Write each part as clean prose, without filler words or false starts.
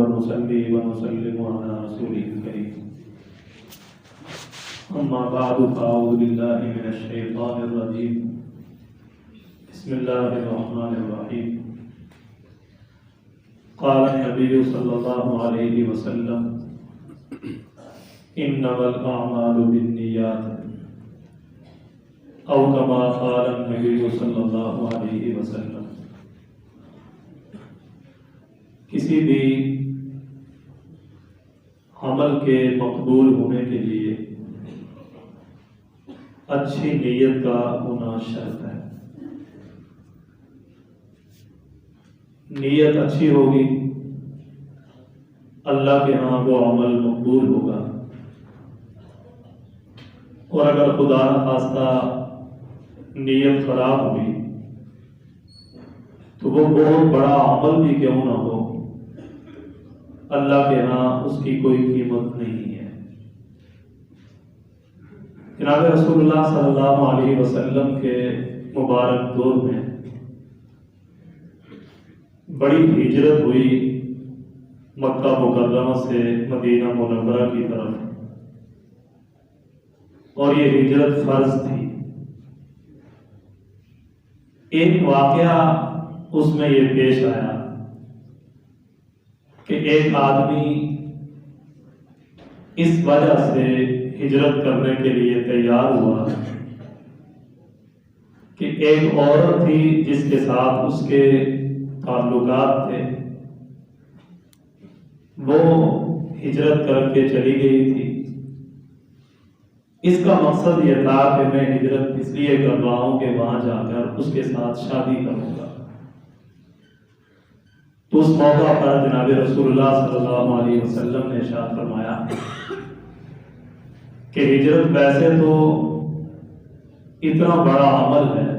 ونصلي ونسلم على رسوله الكريم أما بعد فأعوذ بالله من الشيطان الرجيم بسم الله الرحمن الرحيم قال النبي صلى الله عليه وسلم إنما الأعمال بالنيات أو كما قال النبي صلى الله عليه وسلم۔ کسی بھی عمل کے مقبول ہونے کے لیے اچھی نیت کا ہونا شرط ہے۔ نیت اچھی ہوگی اللہ کے ہاں وہ عمل مقبول ہوگا، اور اگر خدا نخواستہ نیت خراب ہوئی تو وہ بہت بڑا عمل بھی کیوں نہ ہو، اللہ کے ہاں اس کی کوئی قیمت نہیں ہے۔ جناب رسول اللہ صلی اللہ علیہ وسلم کے مبارک دور میں بڑی ہجرت ہوئی مکہ مکرمہ سے مدینہ منورہ کی طرف، اور یہ ہجرت فرض تھی۔ ایک واقعہ اس میں یہ پیش آیا کہ ایک آدمی اس وجہ سے ہجرت کرنے کے لیے تیار ہوا کہ ایک عورت تھی جس کے ساتھ اس کے تعلقات تھے، وہ ہجرت کر کے چلی گئی تھی۔ اس کا مقصد یہ تھا کہ میں ہجرت اس لیے کر رہا ہوں کہ وہاں جا کر اس کے ساتھ شادی کروں گا۔ تو اس موقع پر جناب رسول اللہ صلی اللہ علیہ وسلم نے ارشاد فرمایا کہ ہجرت ویسے تو اتنا بڑا عمل ہے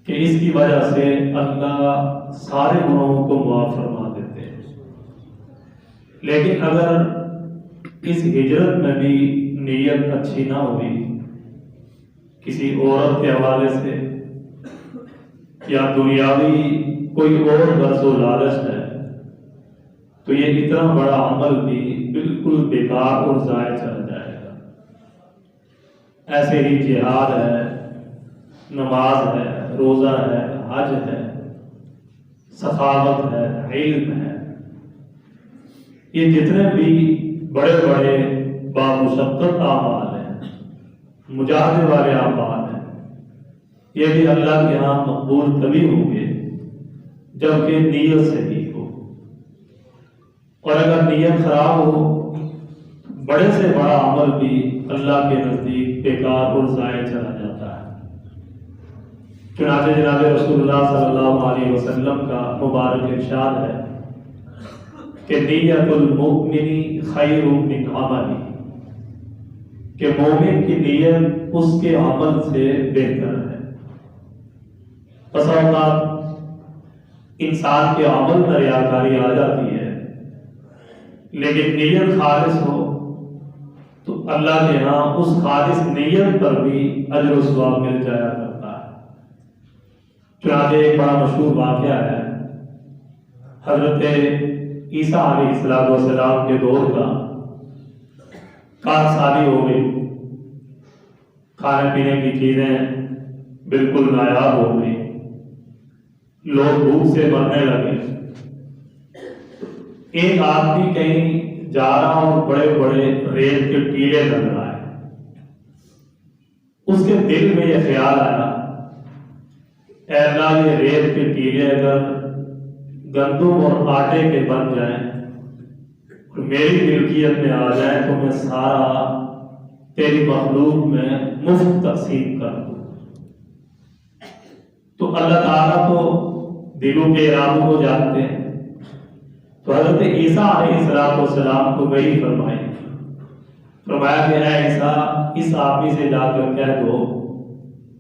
کہ اس کی وجہ سے اللہ سارے گناہوں کو معاف فرما دیتے ہیں، لیکن اگر اس ہجرت میں بھی نیت اچھی نہ ہوئی، کسی عورت کے حوالے سے یا دنیاوی کوئی اور غرض و لالچ ہے، تو یہ اتنا بڑا عمل بھی بالکل بیکار اور ضائع چلا جائے گا۔ ایسے ہی جہاد ہے، نماز ہے، روزہ ہے، حج ہے، سخاوت ہے، علم ہے، یہ جتنے بھی بڑے بڑے بامشقت اعمال ہیں، مجاہدے والے اعمال ہیں، یہ بھی اللہ کے ہاں مقبول تبھی ہوں گے جبکہ نیت صحیح ہو، اور اگر نیت خراب ہو بڑے سے بڑا عمل بھی اللہ کے نزدیک بیکار اور ضائع چلا جاتا ہے۔ چنانچہ جناب رسول اللہ صلی اللہ علیہ وسلم کا مبارک ارشاد ہے کہ نیت المؤمن خیر من عملہ، کہ مومن کی نیت اس کے عمل سے بہتر ہے۔ بس اوقات انسان کے عمل میں ریاکاری آ جاتی ہے، لیکن نیت خالص ہو تو اللہ کے ہاں اس خالص نیت پر بھی اجر و ثواب مل جایا کرتا ہے۔ چنانچہ ایک بڑا مشہور واقعہ ہے، حضرت عیسیٰ علیہ السلام کے دور کا، کارسالی ہو گئی، کھانے پینے کی چیزیں بالکل نایاب ہو گئی، لوگ بھوک سے مرنے لگے۔ ایک آدمی کہیں جا رہا اور بڑے بڑے ریت کے ٹیلے لگ رہا ہے، اس کے دل میں یہ خیال آیا، اے اللہ یہ ریت کے ٹیلے اگر گندم اور آٹے کے بن جائیں اور میری ملکیت میں آ جائیں تو میں سارا تیری مخلوق میں مفت تقسیم کر دوں۔ تو اللہ تعالیٰ تو دلوں کے ارادوں کو جانتے ہیں، تو حضرت عیسیٰ علیہ السلام کو وہی فرمایا کہ اے عیسیٰ اس آدمی سے جا کر کہہ دو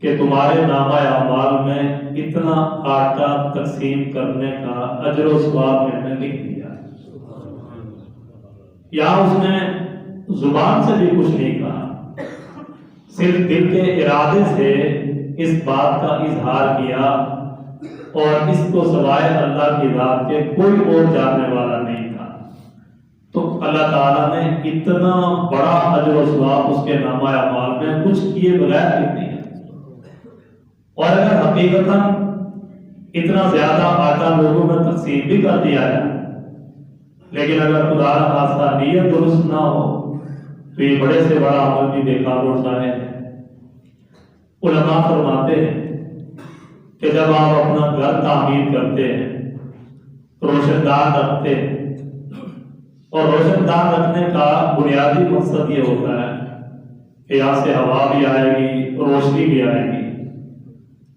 کہ تمہارے نامہ اعمال میں اتنا آٹا تقسیم کرنے کا اجر و ثواب میں نے لکھ دیا۔ یا اس نے زبان سے بھی کچھ نہیں کہا، صرف دل کے ارادے سے اس بات کا اظہار کیا اور اس کو سوائے اللہ کی ذات کے کوئی اور جاننے والا نہیں تھا، تو اللہ تعالیٰ نے اتنا بڑا اجر و ثواب اس کے نامہ اعمال میں کچھ کیے بغیر لکھ دیا۔ اور اگر حقیقتاً اتنا زیادہ آٹا لوگوں میں تقسیم بھی کر دیا ہے، لیکن اگر خدا نہ خواستہ نیت درست نہ ہو تو یہ بڑے سے بڑا عمل بھی بیکار اٹھ جائے۔ علماء فرماتے ہیں کہ جب آپ اپنا گھر تعمیر کرتے ہیں، روشن دان رکھتے ہیں، اور روشن دان رکھنے کا بنیادی مقصد یہ ہوتا ہے کہ یہاں سے ہوا بھی آئے گی، روشنی بھی آئے گی،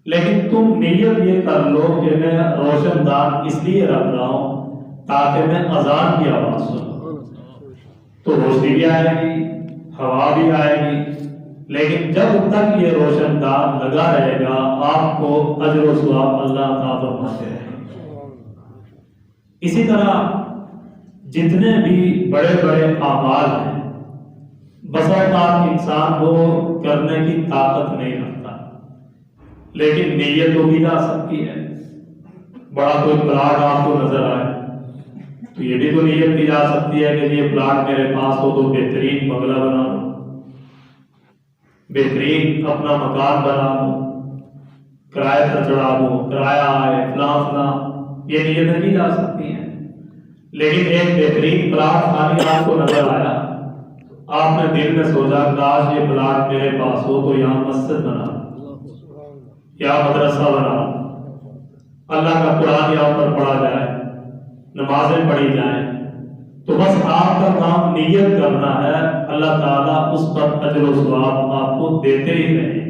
لیکن تم نیت یہ کر لو کہ میں روشن دان اس لیے رکھ رہا ہوں تاکہ میں اذان کی آواز سنوں، تو روشنی بھی آئے گی، ہوا بھی آئے گی، لیکن جب تک یہ روشن دان لگا رہے گا آپ کو اجر و ثواب اللہ عطا فرماتے رہے گا۔ اسی طرح جتنے بھی بڑے بڑے اعمال ہیں، بسا اوقات انسان کو کرنے کی طاقت نہیں رکھتا، لیکن نیت تو کی جا سکتی ہے۔ بڑا کوئی پلاٹ آپ کو نظر آئے تو یہ بھی تو نیت کی جا سکتی ہے کہ یہ پلاٹ میرے پاس ہو تو بہترین بنگلہ بنا لو، بہترین اپنا مکان بنا لو، کرایہ پر چڑھا دو، کرایہ آئے، فلاں فلاں، یہ نیتیں کی جا سکتی ہیں۔ لیکن ایک بہترین پلاٹ خالی آپ کو نظر آیا، آپ نے دل میں سوچا کاش یہ پلاٹ میرے پاس ہو تو یہاں مسجد بنا، یا مدرسہ بنا، اللہ کا قرآن یہاں پر پڑھا جائے، نمازیں پڑھی جائیں، تو بس آپ کا کام نیت کرنا ہے، اللہ تعالیٰ اس پر اجر و ثواب آپ کو دیتے ہی رہے۔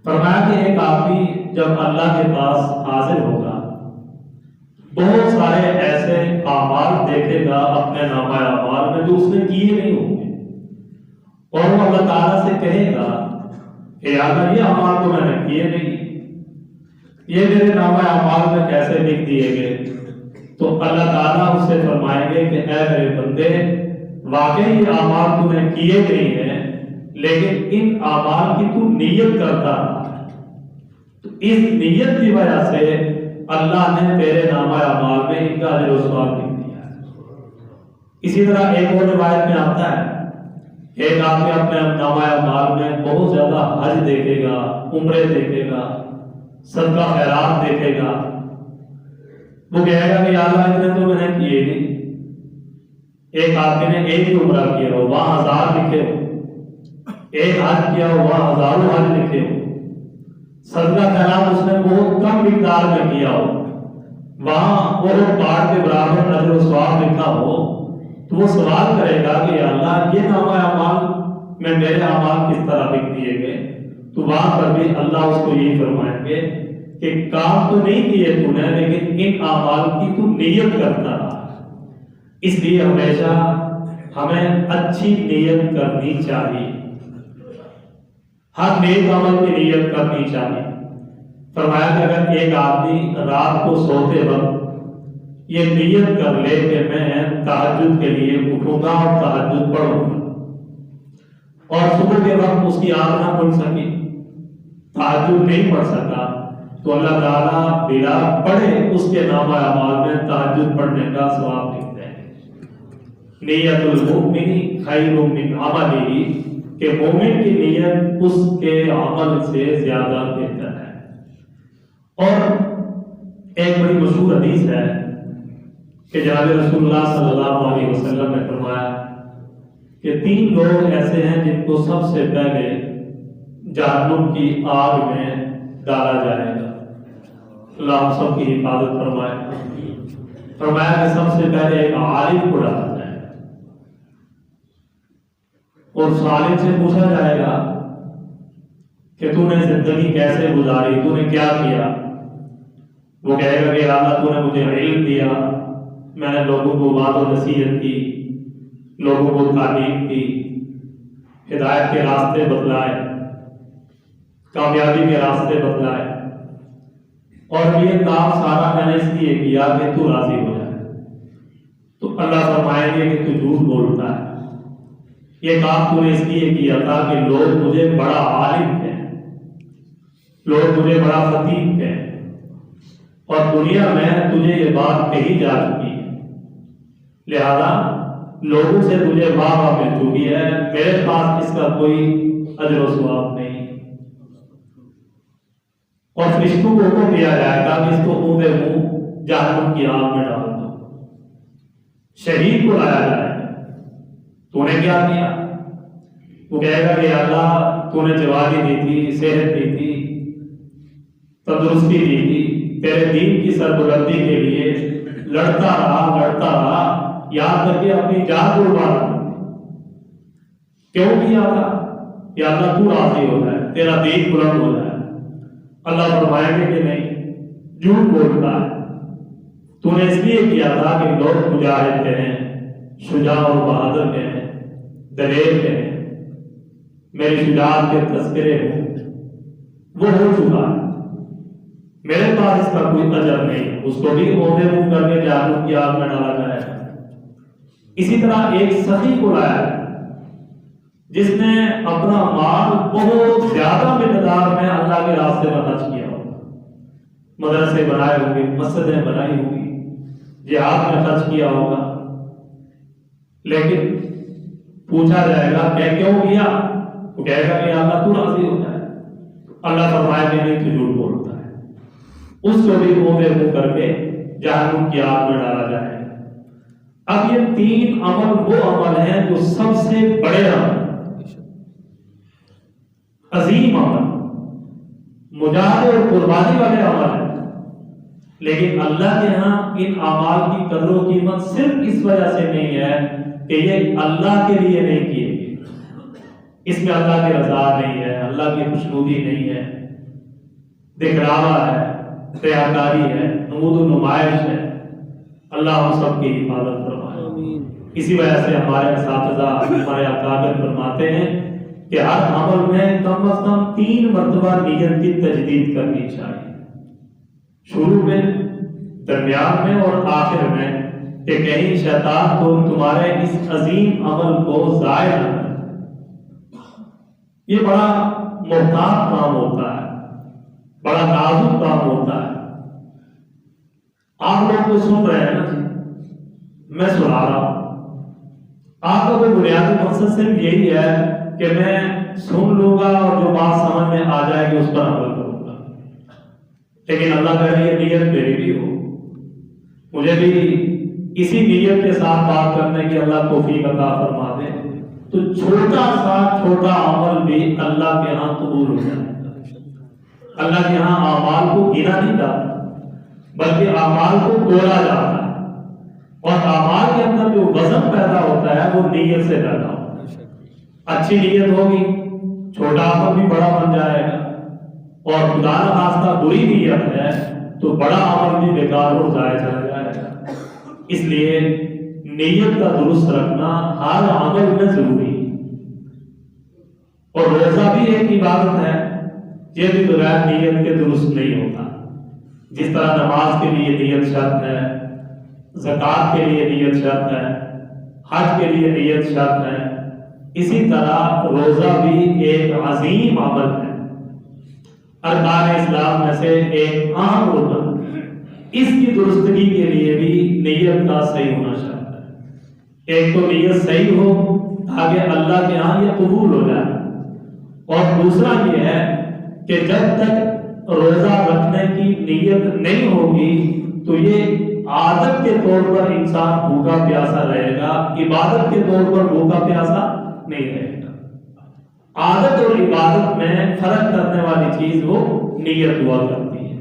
فرمایا کہ ایک آدمی جب اللہ کے پاس حاضر ہوگا بہت سارے ایسے اعمال دیکھے گا اپنے نامہ اعمال میں جو اس نے کیے نہیں ہوں گے، اور وہ اللہ تعالیٰ سے کہے گا کہ یا اللہ یہ اعمال تو میں نے کیے نہیں، یہ میرے نامہ اعمال میں کیسے لکھ دیے گئے؟ تو اللہ تعالیٰ اس سے فرمائیں گے کہ اے میرے بندے، واقعی یہ اعمال تو نے کیے نہیں ہیں، لیکن ان اعمال کی تو نیت کرتا رہا، تو اس نیت کی وجہ سے اللہ نے تیرے نامہ اعمال میں ان کا اجر و ثواب لکھ دیا ہے۔ اسی طرح ایک اور روایت میں آتا ہے، ایک آدمی اپنے نامہ اعمال میں بہت زیادہ حج دیکھے گا، عمرے دیکھے گا، صدقہ خیرات دیکھے گا، وہ کہے گا کہ یا اللہ اتنے تو میں نے کیے نہیں۔ ایک آدمی نے ایک ہی عمرہ کیا ہو، وہاں 1000 لکھے ہو، ایک حج کیا ہو، وہاں ہزاروں حج لکھے ہو، صدقہ خیرات اس نے بہت کم مقدار میں کیا ہو، وہاں وہ پہاڑ کے برابر اجر و ثواب لکھا ہو، تو وہ سوال کرے گا کہ یا اللہ یہ نامہ اعمال میں میرے اعمال کس طرح لکھ دیے گئے؟ تو وہاں پر بھی اللہ اس کو یہی فرمائیں گے کہ کام تو نہیں کیے تو نے، لیکن ان اعمال کی تو نیت کرتا رہا۔ اس لیے ہمیشہ ہمیں اچھی نیت کرنی چاہیے، ہر نیک عمل کی نیت کرنی چاہیے۔ فرمایا کہ اگر ایک آدمی رات کو سوتے وقت یہ نیت کر لے کہ میں تہجد کے لیے اٹھوں گا اور تہجد پڑھوں گا، اور صبح کے وقت اس کی آنکھ نہ کھل سکی، تہجد نہیں پڑھ سکا، تو اللہ تعالیٰ بلا پڑھے اس کے نامہ اعمال میں تہجد پڑھنے کا ثواب لکھتے ہیں۔ نیت المؤمن خیر من عملہ، کہ مومن کی نیت اس کے عمل سے زیادہ بہتر ہے۔ اور ایک بڑی مشہور حدیث ہے کہ جناب رسول اللہ صلی اللہ علیہ وسلم نے فرمایا کہ 3 لوگ ایسے ہیں جن کو سب سے پہلے جہنم کی آگ میں ڈالا جائے گا، اللہ ہم سب کی حفاظت فرمائے۔ فرمایا کہ سب سے پہلے ایک عالم کو ڈالا جائے گا، اور اس عالم سے پوچھا جائے گا کہ تو نے زندگی کیسے گزاری، تو نے کیا کیا؟ وہ کہے گا کہ اللہ تو نے مجھے علم دیا، میں نے لوگوں کو وعظ و نصیحت کی، لوگوں کو تعلیم دی، ہدایت کے راستے بتلائے، کامیابی کے راستے بتلائے، اور یہ کام سارا میں نے اس لیے کیا کہ تو راضی ہو جائے۔ تو اللہ فرمائیں گے کہ تو جھوٹ بولتا ہے، یہ کام تو نے اس لیے کیا تھا کہ لوگ مجھے بڑا عالم کہیں، لوگ مجھے بڑا خطیب کہیں، اور دنیا میں تجھے یہ بات کہی جا چکی ہے، لہذا لوگوں سے تجھے واہ مل چکی ہے، میرے پاس اس کا کوئی اجر و ثواب نہیں۔ اور فرشتوں کو حکم دیا جائے گا کہ اس کو اونھے منہ جہنم کی آگ میں ڈال دو۔ شہید کو لایا جائے گا، تو نے کیا کیا؟ وہ کہے گا کہ اللہ تو نے جوانی دی تھی، صحت دی تھی، تندرستی دی تھی، تیرے دین کی سربلندی کے لیے لڑتا رہا، یاد کر کے اپنی جان قربان کیوں کیا تھا؟ یا اللہ تو راضی ہو جائے، تیرا دین بلند ہو جائے۔ اللہ فرمائیں گے کہ نہیں، جھوٹ بولتا ہے، تو نے اس لیے کیا تھا کہ لوگ مجاہد کہیں، شجاع اور بہادر کہیں، دلیر کہیں، میری شجاعت کے تذکرے ہوں، وہ ہو چکا ہے، میرے پاس اس کا کوئی اجر نہیں، اس کو بھی اونھے منہ کر کے جہنم کی آگ میں ڈالا جائے گا۔ اسی طرح ایک سخی کو لایا جس نے اپنا مال بہت زیادہ مقدار میں اللہ کے راستے میں خرچ کیا ہوگا، مدرسے بنائے ہوں گے، مسجدیں بنائی ہوں گی، جہاد میں خرچ کیا ہوگا، لیکن پوچھا جائے گا کہ کیوں کیا؟ وہ کہے گا کہ اللہ تو راضی ہو جائے۔ اللہ فرمائے کہ نہیں، تو جھوٹ بولتا ہے، اس کو بھی اونھے منہ کر کے جہنم کی آگ میں ڈالا جائے۔ اب یہ تین عمل وہ عمل ہیں جو سب سے بڑے عمل، عظیم عمل، مجاہدے اور قربانی والے عمل ہیں، لیکن اللہ کے ہاں ان اعمال کی قدر و قیمت صرف اس وجہ سے نہیں ہے کہ یہ اللہ کے لیے نہیں کیے گئے، اس میں اللہ کی رضا نہیں ہے، اللہ کی خوشنودی نہیں ہے، دکھلاوا ہے، ریاکاری ہے، نمود و نمائش ہے۔ اللہ ہم سب کی حفاظت فرمائے۔ اسی وجہ سے ہمارے اساتذہ، ہمارے اکابر فرماتے ہیں کہ ہر عمل میں کم از کم 3 مرتبہ نیت کی تجدید کرنی چاہیے، شروع میں، درمیان میں اور آخر میں، کہ کہیں شیطان کو تمہارے اس عظیم عمل کو ضائع نہ کرے۔ یہ بڑا محتاط کام ہوتا ہے، بڑا نازک کام ہوتا ہے۔ آپ لوگ کو سن رہے ہیں نا جی، میں سنا رہا ہوں، آپ کا کوئی بنیادی مقصد صرف یہی ہے کہ میں سن لوں گا اور جو بات سمجھ میں آ جائے گی اس پر عمل کروں گا، لیکن اللہ کہہ رہی ہے نیت میری بھی ہو، مجھے بھی اسی نیت کے ساتھ بات کرنے کی اللہ توفیق عطا فرما دے، تو چھوٹا عمل بھی اللہ کے ہاں قبول ہو جائے۔ اللہ کے ہاں اعمال کو گنا نہیں جاتا بلکہ اعمال کو تولا جاتا ہے، اور اعمال کے اندر جو وزن پیدا ہوتا ہے وہ نیت سے پیدا ہوتا ہے۔ اچھی نیت ہوگی، چھوٹا عمل بھی بڑا بن جائے گا، اور خدا نخواستہ بری نیت ہے تو بڑا عمل بھی بیکار اور ضائع چلا جائے گا۔ اس لیے نیت کا درست رکھنا ہر عمل میں ضروری ہے، اور روزہ بھی ایک عبادت ہے، یہ بھی بغیر نیت کے درست نہیں ہوتا۔ جس طرح نماز کے لیے نیت شرط ہے، زکوٰۃ کے لیے نیت شرط ہے، حج کے لیے نیت شرط ہے، اسی طرح روزہ بھی ایک عظیم عمل ہے، ارکان اسلام میں سے ایک اہم رکن، اس کی درستگی کے لیے بھی نیت کا صحیح ہونا شرط ہے۔ ایک تو نیت صحیح ہو تاکہ اللہ کے ہاں یہ قبول ہو جائے، اور دوسرا یہ ہے کہ جب تک روزہ رکھنے کی نیت نہیں ہوگی تو یہ عادت کے طور پر انسان بھوکا پیاسا رہے گا، عبادت کے طور پر بھوکا پیاسا نہیں رہے گا۔ عادت اور عبادت میں فرق کرنے والی چیز وہ نیت ہوا کرتی ہے۔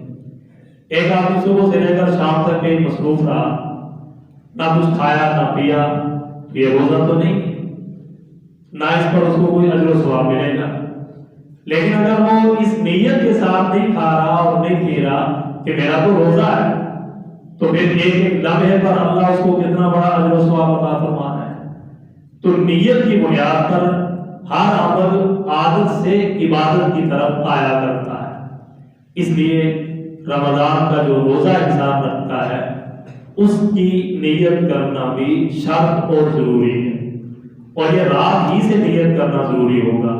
ایک آدمی صبح سے لے کر شام تک کہیں مصروف رہا، نہ کچھ کھایا نہ پیا، یہ روزہ تو نہیں، نہ اس پر اس کو کوئی اجر و ثواب ملے گا۔ لیکن اگر وہ اس نیت کے ساتھ نہیں کھا رہا اور نہیں پی رہا کہ میرا تو روزہ ہے، تو پھر ایک ایک لمحے پر اللہ اس کو کتنا بڑا اجر و ثواب عطا فرمانا ہے۔ تو نیت کی بنیاد پر ہر عمل عادت سے عبادت کی طرف آیا کرتا ہے۔ اس لیے رمضان کا جو روزہ انسان رکھتا ہے اس کی نیت کرنا بھی شرط اور ضروری ہے، اور یہ رات ہی سے نیت کرنا ضروری ہوگا۔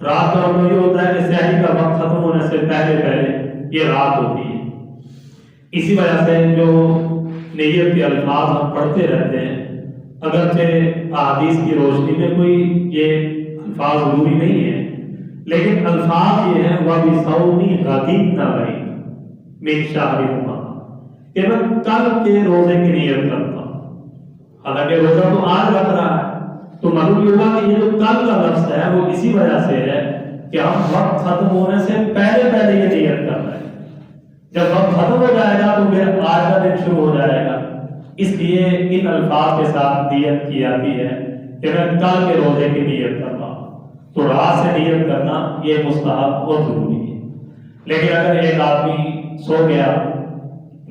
رات کا یہ ہوتا ہے کہ سحری کا وقت ختم ہونے سے پہلے یہ رات ہوتی ہے، اسی وجہ سے جو نیت کے الفاظ ہم پڑھتے رہتے ہیں، اگرچہ احادیث کی روشنی میں کوئی یہ الفاظ ضروری نہیں ہے، لیکن الفاظ یہ ہیں وَبِصَوْمِ غَدٍ نَوَيْتُ مِنْ شَهْرِكُمْ، کہ میں کل کے روزے کی نیت کرتا ہوں۔ حالانکہ روزہ تو آج رکھ رہا ہے، تو معلوم یہ ہوا کہ یہ جو کل کا لفظ ہے وہ اسی وجہ سے ہے کہ ہم وقت ختم ہونے سے پہلے پہلے یہ نیت کر رہے ہیں۔ جب وقت ختم ہو جائے گا تو پھر آج کا دن شروع ہو جائے گا، اس لیے ان الفاظ کے ساتھ نیت کی جاتی ہے کہ میں کل کے روزے کی نیت کر رہا ہوں۔ تو رات سے نیت کرنا یہ مستحب اور ضروری ہے۔ لیکن اگر ایک آدمی سو گیا،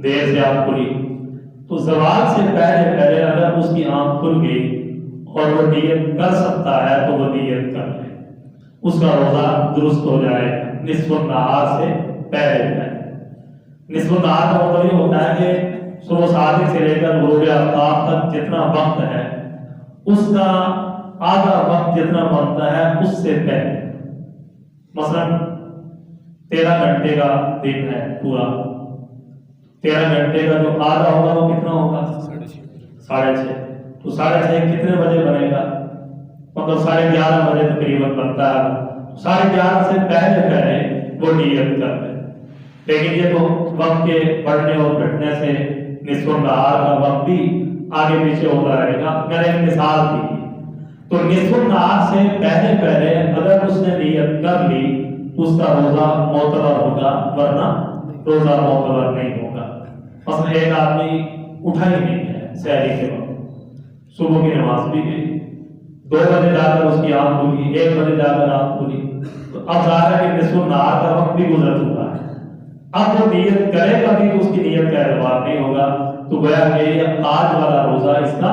دیر سے آنکھ کھلی، تو زوال سے پہلے پہلے اگر اس کی آنکھ کھل گئی اور وہ نیت کر سکتا ہے تو وہ نیت کر لے، اس کا روزہ درست ہو جائے گا نصف النہار سے پہلے پہلے۔ نصف النہار کا مطلب یہ ہوتا ہے کہ صبح صادق سے لے کر غروب آفتاب تک جتنا وقت ہے اس کا آدھا وقت جتنا بنتا ہے اس سے پہلے۔ مثلا 13 گھنٹے کا دن ہے پورا، 13 گھنٹے کا جو آدھا ہوگا وہ کتنا ہوگا؟ 6:30۔ تو 6:30 کتنے بجے بنے گا؟ مطلب 11:30 بجے تقریباً بنتا ہے۔ 11:30 سے پہلے پہلے وہ نیت کر لے۔ لیکن یہ تو وقت کے بڑھنے اور گھٹنے سے نصف النہار کا وقت بھی آگے پیچھے ہوتا رہے گا۔ میں نے ایک مثال دی، تو نصف النہار سے پہلے پہلے اگر اس نے نیت کر لی اس کا روزہ معتبر ہوگا، ورنہ روزہ معتبر نہیں ہوگا۔ مثلا ایک آدمی اٹھا ہی نہیں ہے سحری کے وقت، صبح کی نماز بھی گئی، 2 بجے جا کر اس کی آنکھ کھلی، 1 بجے جا کر آنکھ کھلی، تو اب ظاہر ہے کہ نصف النہار کا وقت بھی گزر چکا ہے۔ اب وہ نیت کرے گا بھی تو اس کی نیت کا اعتبار نہیں ہوگا، تو گویا کہ یہ آج والا روزہ اس کا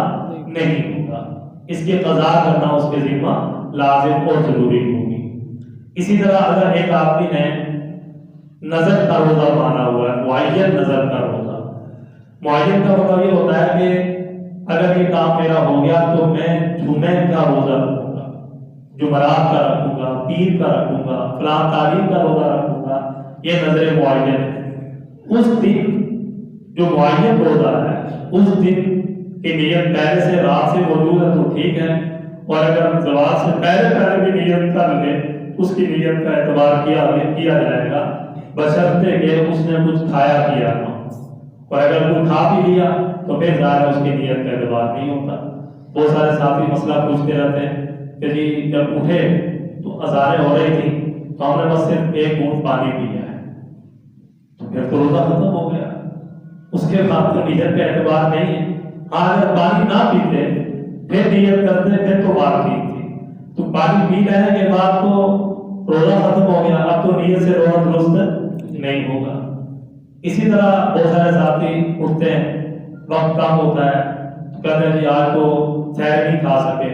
نہیں ہوگا، اس کی قضا کرنا اس کے ذمہ لازم اور ضروری ہوگی۔ اسی طرح اگر ایک آدمی نے نظر کا روزہ مانا ہوا ہے، معین نظر کا روزہ، معین کا مطلب یہ ہوتا ہے کہ اگر یہ کام میرا ہو گیا تو میں جمعہ کا روزہ رکھوں گا، جمعرات کا رکھوں گا، پیر کا رکھوں گا، فلاں تاریخ کا روزہ رکھوں گا، یہ نظر معین ہے۔ اس دن جو معین روزہ ہے اس دن کی نیت پہلے سے رات سے موجود ہے تو ٹھیک ہے، اور اگر زوال سے پہلے پہلے بھی نیت کر لے اس کی نیت کا اعتبار کیا جائے گا، بشرطے کہ اس نے کچھ کھایا پیا نہ ہو، اور اگر کوئی کھا پی لیا تو پھر ظاہر اس کی نیت کا اعتبار نہیں ہوتا۔ بہت سارے ساتھی مسئلہ پوچھتے رہتے ہیں کہ جی جب اٹھے تو اذانیں ہو رہی تھی تو ہم نے بس صرف 1 گھونٹ پانی پیا ہے، تو پھر تو روزہ ختم ہو گیا، اس کے بعد تو نیت کا اعتبار نہیں ہے۔ ہاں اگر پانی نہ پیتے پھر نیت کرتے پھر تو بات ٹھیک تھی، تو پانی پی لینے کے بعد تو روزہ ختم ہو گیا، اب تو نیت سے روزہ درست نہیں ہوگا۔ اسی طرح بہت سارے ساتھی اٹھتے ہیں، وقت کم ہوتا ہے تو کہتے ہیں جی آج تو سحر نہیں کھا سکے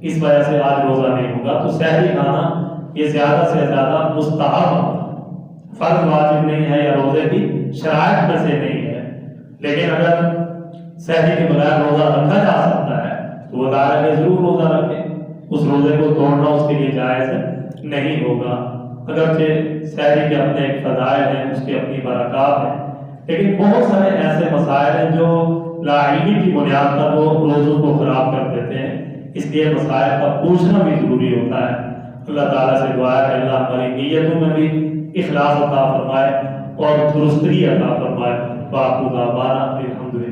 اس وجہ سے آج روزہ نہیں ہوگا، تو سحری کھانا یہ زیادہ سے زیادہ مستحب، فرض واجب نہیں ہے یا روزے کی شرائط میں سے نہیں ہے۔ لیکن اگر سحری کے بغیر روزہ رکھا جا سکتا ہے تو وہ ظاہر ہے ضرور روزہ رکھے، اس روزے کو توڑنا اس کے لیے جائز نہیں ہوگا۔ اگرچہ سحری کے اپنے ایک فضائل ہیں، اس کے اپنی برکات ہیں، لیکن بہت سارے ایسے مسائل ہیں جو لا علمی کی بنیاد پر وہ روزوں کو خراب کر دیتے ہیں، اس لیے مسائل کا پوچھنا بھی ضروری ہوتا ہے۔ اللہ تعالیٰ سے دعا ہے کہ اللہ ہماری نیتوں میں بھی اخلاص عطا فرمائے اور درستگی عطا فرمائے۔ باقی دعوانا الحمدللہ۔